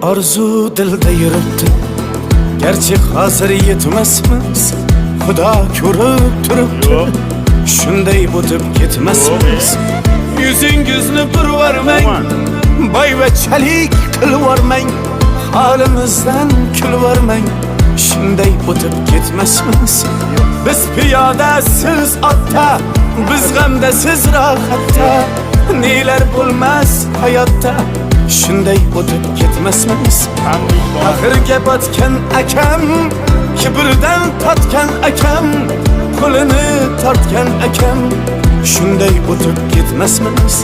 orzu dilda yuribdi, gerçi hozir yetmasmiz, Xudo ko'rib turibdi, shunday o'tib ketmasmiz. Yuzingizni burvarmang, boyvachalik qilvormang, holimizdan kulvormang, shunday o'tib ketmasmiz. Biz piyoda, siz otda, biz g'amda, siz rohatda, nelar bo'lmas hayotda, shunday o'tib ketmasmiz. Axirga botgan akam, kibrdan totgan akam, qo'lini tortgan akam, shunday o'tib ketmasmiz.